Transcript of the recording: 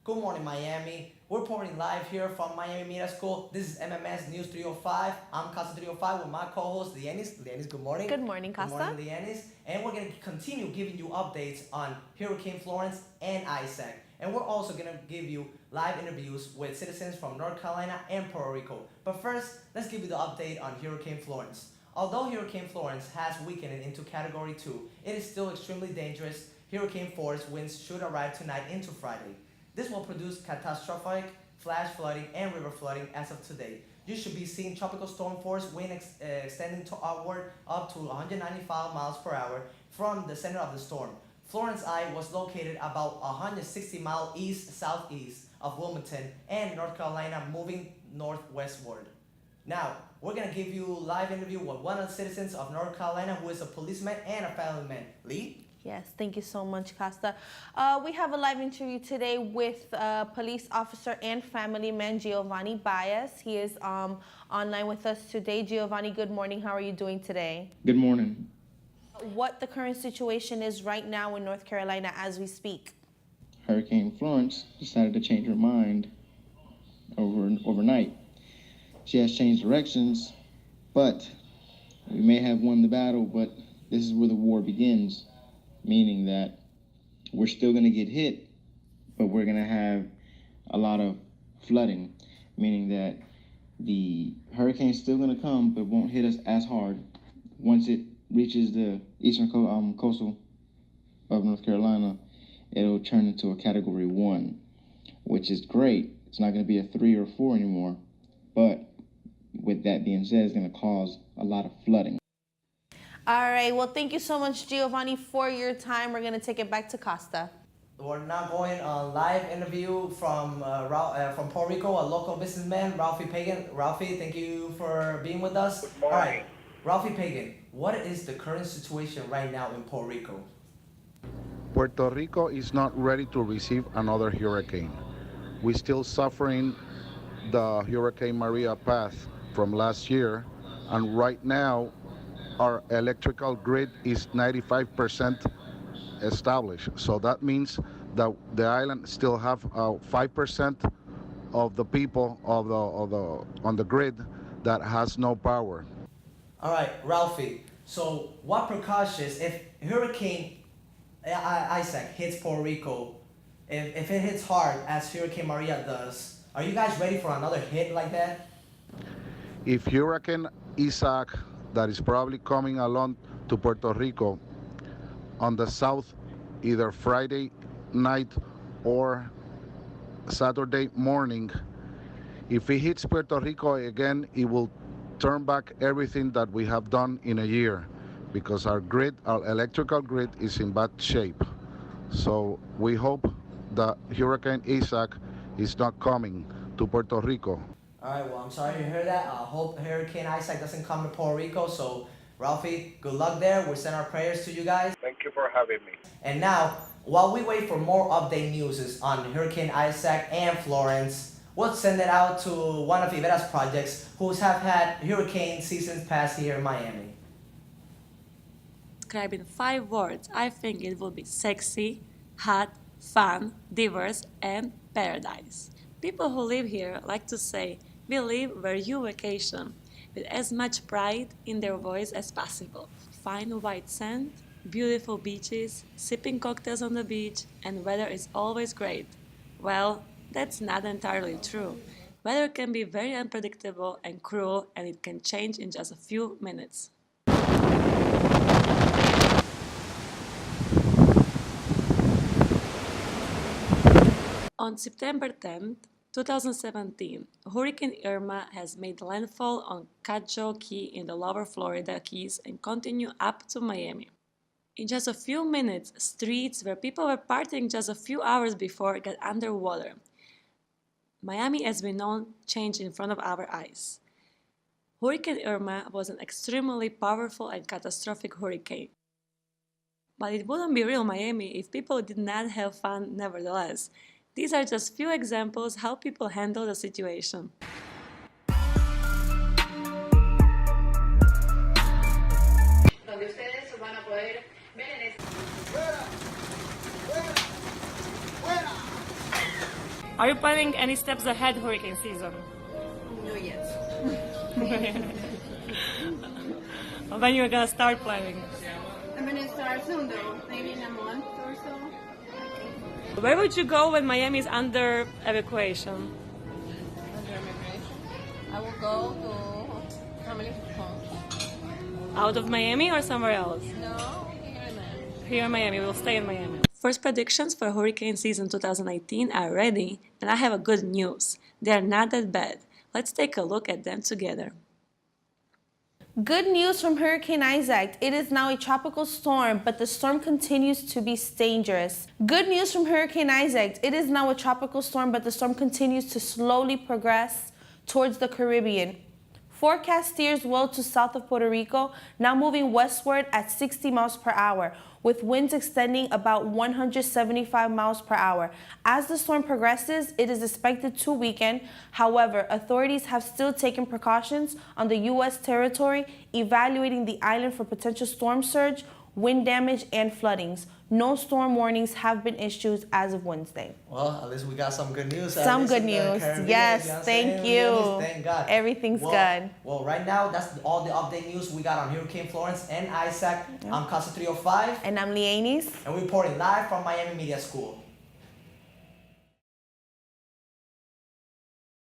Good morning, Miami. We're reporting live here from Miami Media School. This is MMS News 305. I'm Casa 305 with my co-host, Liennys. Liennys, good morning. Good morning, Casa. Good morning, Liennys. And we're going to continue giving you updates on Hurricane Florence and Isaac. And we're also going to give you live interviews with citizens from North Carolina and Puerto Rico. But first, let's give you the update on Hurricane Florence. Although Hurricane Florence has weakened into Category 2, it is still extremely dangerous. Hurricane force winds should arrive tonight into Friday. This will produce catastrophic flash flooding and river flooding as of today. You should be seeing tropical storm force wind extending to upward up to 195 miles per hour from the center of the storm. Florence Eye was located about 160 miles east-southeast of Wilmington and North Carolina, moving northwestward. Now, we're going to give you a live interview with one of the citizens of North Carolina who is a policeman and a family man. Lee? Yes, thank you so much, Costa. We have a live interview today with police officer and family man Giovanni Bias. He is online with us today. Giovanni, good morning. How are you doing today? Good morning. What the current situation is right now in North Carolina as we speak? Hurricane Florence decided to change her mind overnight. She has changed directions, but we may have won the battle, but this is where the war begins. Meaning that we're still going to get hit, but we're going to have a lot of flooding, meaning that the hurricane's still going to come, but won't hit us as hard. Once it reaches the eastern coastal of North Carolina, it'll turn into a Category 1, which is great. It's not going to be a 3 or 4 anymore, but with that being said, it's going to cause a lot of flooding. All right. Well, thank you so much, Giovanni, for your time. We're going to take it back to Costa. We're now going on live interview from Puerto Rico, a local businessman, Pagan. Ralphie, thank you for being with us. Good morning. All right, Ralphie Pagan, what is the current situation right now in Puerto Rico? Puerto Rico is not ready to receive another hurricane. We're still suffering the Hurricane Maria path from last year, and right now, our electrical grid is 95% established. So that means that the island still have 5% of the people on the grid that has no power. All right, Ralphie. So what precautions if Hurricane Isaac hits Puerto Rico, if it hits hard as Hurricane Maria does, are you guys ready for another hit like that? If Hurricane Isaac, that is probably coming along to Puerto Rico on the south, either Friday night or Saturday morning. If it hits Puerto Rico again, it will turn back everything that we have done in a year, because our electrical grid is in bad shape. So we hope that Hurricane Isaac is not coming to Puerto Rico. All right, well, I'm sorry to hear that. I hope Hurricane Isaac doesn't come to Puerto Rico. So, Ralphie, good luck there. We send our prayers to you guys. Thank you for having me. And now, while we wait for more update news on Hurricane Isaac and Florence, we'll send it out to one of Iveta's projects who have had hurricane seasons past here in Miami. Describe in 5 words, I think it will be sexy, hot, fun, diverse, and paradise. People who live here like to say, we live where you vacation, with as much pride in their voice as possible. Fine white sand, beautiful beaches, sipping cocktails on the beach, and weather is always great. Well, that's not entirely true. Weather can be very unpredictable and cruel, and it can change in just a few minutes. On September 10th, 2017, Hurricane Irma has made landfall on Cadjo Key in the lower Florida Keys and continue up to Miami. In just a few minutes, streets where people were partying just a few hours before got underwater. Miami, as we know, changed in front of our eyes. Hurricane Irma was an extremely powerful and catastrophic hurricane. But it wouldn't be real Miami if people did not have fun nevertheless. These are just few examples how people handle the situation. Donde ustedes van a poder ver en este... Are you planning any steps ahead hurricane season? No yet. When you're gonna start planning? I'm gonna start soon though, maybe in a month or so. Where would you go when Miami is under evacuation? Under immigration, I will go to family home. Out of Miami or somewhere else? No, here in Miami. Here in Miami, we'll stay in Miami. First predictions for hurricane season 2018 are ready, and I have a good news. They are not that bad. Let's take a look at them together. Good news from Hurricane Isaac. It is now a tropical storm, but the storm continues to be dangerous. Good news from Hurricane Isaac. It is now a tropical storm, but the storm continues to slowly progress towards the Caribbean. Forecast steers well to south of Puerto Rico, now moving westward at 60 miles per hour, with winds extending about 175 miles per hour. As the storm progresses, it is expected to weaken. However, authorities have still taken precautions on the U.S. territory, evaluating the island for potential storm surge, wind damage, and floodings. No storm warnings have been issued as of Wednesday. Well, at least we got some good news. Some good news. Yes, thank you. Thank God. Everything's good. Well, right now, that's all the update news we got on Hurricane Florence and Isaac. I'm Casa 305. And I'm Liennys. And we're reporting live from Miami Media School.